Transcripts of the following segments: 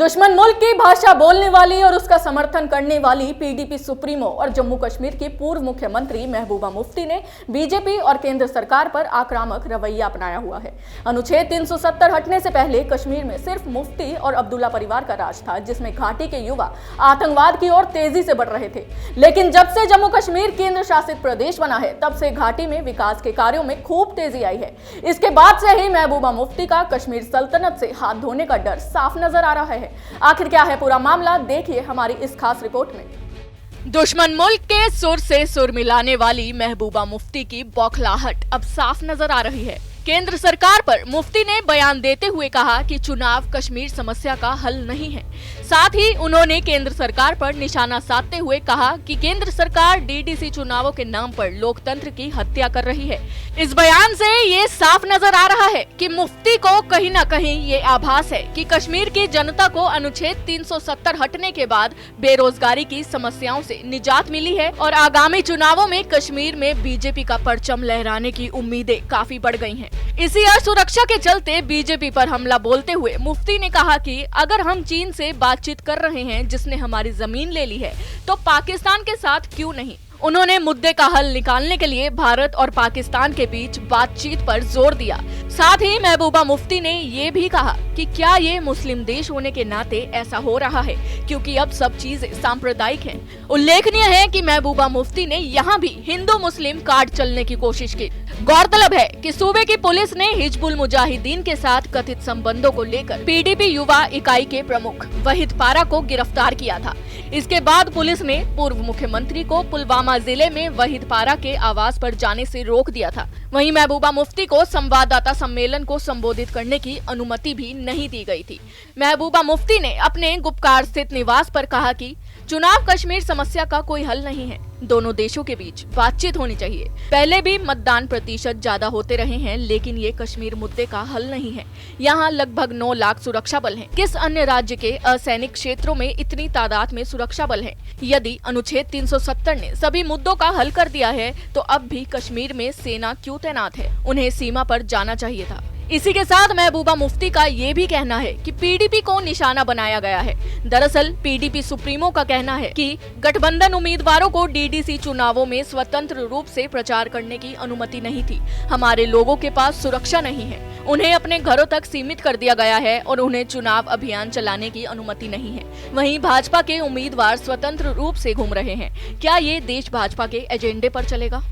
दुश्मन मुल्क की भाषा बोलने वाली और उसका समर्थन करने वाली पीडीपी सुप्रीमो और जम्मू कश्मीर की पूर्व मुख्यमंत्री महबूबा मुफ्ती ने बीजेपी और केंद्र सरकार पर आक्रामक रवैया अपनाया हुआ है। अनुच्छेद 370 हटने से पहले कश्मीर में सिर्फ मुफ्ती और अब्दुल्ला परिवार का राज था, जिसमें घाटी के युवा आतंकवाद की ओर तेजी से बढ़ रहे थे। लेकिन जब से जम्मू कश्मीर केंद्र शासित प्रदेश बना है, तब से घाटी में विकास के कार्यों में खूब तेजी आई है। इसके बाद से ही महबूबा मुफ्ती का कश्मीर सल्तनत से हाथ धोने का डर साफ नजर आ रहा है। आखिर क्या है पूरा मामला, देखिए हमारी इस खास रिपोर्ट में। दुश्मन मुल्क के सुर से सुर मिलाने वाली महबूबा मुफ्ती की बौखलाहट अब साफ नजर आ रही है। केंद्र सरकार पर मुफ्ती ने बयान देते हुए कहा कि चुनाव कश्मीर समस्या का हल नहीं है। साथ ही उन्होंने केंद्र सरकार पर निशाना साधते हुए कहा कि केंद्र सरकार डीडीसी चुनावों के नाम पर लोकतंत्र की हत्या कर रही है। इस बयान से ये साफ नजर आ रहा है कि मुफ्ती को कहीं न कहीं ये आभास है कि कश्मीर की जनता को अनुच्छेद 370 हटने के बाद बेरोजगारी की समस्याओं से निजात मिली है और आगामी चुनावों में कश्मीर में बीजेपी का परचम लहराने की उम्मीदें काफी बढ़ गई हैं। इसी असुरक्षा के चलते बीजेपी पर हमला बोलते हुए मुफ्ती ने कहा कि अगर हम चीन से बातचीत कर रहे हैं, जिसने हमारी जमीन ले ली है, तो पाकिस्तान के साथ क्यों नहीं। उन्होंने मुद्दे का हल निकालने के लिए भारत और पाकिस्तान के बीच बातचीत पर जोर दिया। साथ ही महबूबा मुफ्ती ने ये भी कहा कि क्या ये मुस्लिम देश होने के नाते ऐसा हो रहा है क्योंकि अब सब चीजें सांप्रदायिक हैं। उल्लेखनीय है कि महबूबा मुफ्ती ने यहाँ भी हिंदू मुस्लिम कार्ड चलने की कोशिश की। गौरतलब है कि सूबे की पुलिस ने हिजबुल मुजाहिदीन के साथ कथित संबंधों को लेकर पीडीपी युवा इकाई के प्रमुख वहीद पारा को गिरफ्तार किया था। इसके बाद पुलिस ने पूर्व मुख्यमंत्री को पुलवामा जिले में वहीद पारा के आवास पर जाने से रोक दिया था। वहीं महबूबा मुफ्ती को संवाददाता सम्मेलन को संबोधित करने की अनुमति भी नहीं दी गई थी। महबूबा मुफ्ती ने अपने गुपकार स्थित निवास पर कहा कि चुनाव कश्मीर समस्या का कोई हल नहीं है, दोनों देशों के बीच बातचीत होनी चाहिए। पहले भी मतदान प्रतिशत ज्यादा होते रहे हैं, लेकिन ये कश्मीर मुद्दे का हल नहीं है। यहाँ लगभग 9 लाख सुरक्षा बल हैं। किस अन्य राज्य के असैनिक क्षेत्रों में इतनी तादाद में सुरक्षा बल हैं? यदि अनुच्छेद 370 ने सभी मुद्दों का हल कर दिया है, तो अब भी कश्मीर में सेना क्यों तैनात है? उन्हें सीमा पर जाना चाहिए था। इसी के साथ महबूबा मुफ्ती का ये भी कहना है कि पीडीपी को निशाना बनाया गया है। दरअसल पीडीपी सुप्रीमो का कहना है कि गठबंधन उम्मीदवारों को डीडीसी चुनावों में स्वतंत्र रूप से प्रचार करने की अनुमति नहीं थी। हमारे लोगों के पास सुरक्षा नहीं है, उन्हें अपने घरों तक सीमित कर दिया गया है और उन्हें चुनाव अभियान चलाने की अनुमति नहीं है। वहीं भाजपा के उम्मीदवार स्वतंत्र रूप से घूम रहे हैं। क्या ये देश भाजपा के एजेंडे पर चलेगा?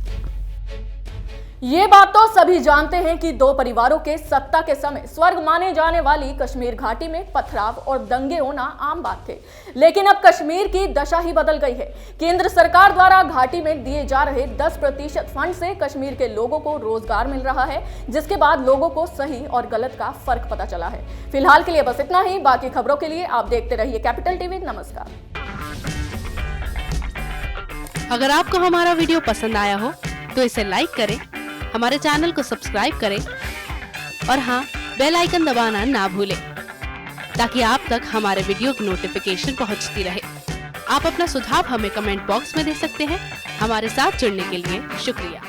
ये बात तो सभी जानते हैं कि दो परिवारों के सत्ता के समय स्वर्ग माने जाने वाली कश्मीर घाटी में पथराव और दंगे होना आम बात थे। लेकिन अब कश्मीर की दशा ही बदल गई है। केंद्र सरकार द्वारा घाटी में दिए जा रहे 10% फंड से कश्मीर के लोगों को रोजगार मिल रहा है, जिसके बाद लोगों को सही और गलत का फर्क पता चला है। फिलहाल के लिए बस इतना ही। बाकी खबरों के लिए आप देखते रहिए कैपिटल टीवी। नमस्कार। अगर आपको हमारा वीडियो पसंद आया हो तो इसे लाइक करें, हमारे चैनल को सब्सक्राइब करें और हाँ, बेल आइकन दबाना ना भूलें ताकि आप तक हमारे वीडियो की नोटिफिकेशन पहुंचती रहे। आप अपना सुझाव हमें कमेंट बॉक्स में दे सकते हैं। हमारे साथ जुड़ने के लिए शुक्रिया।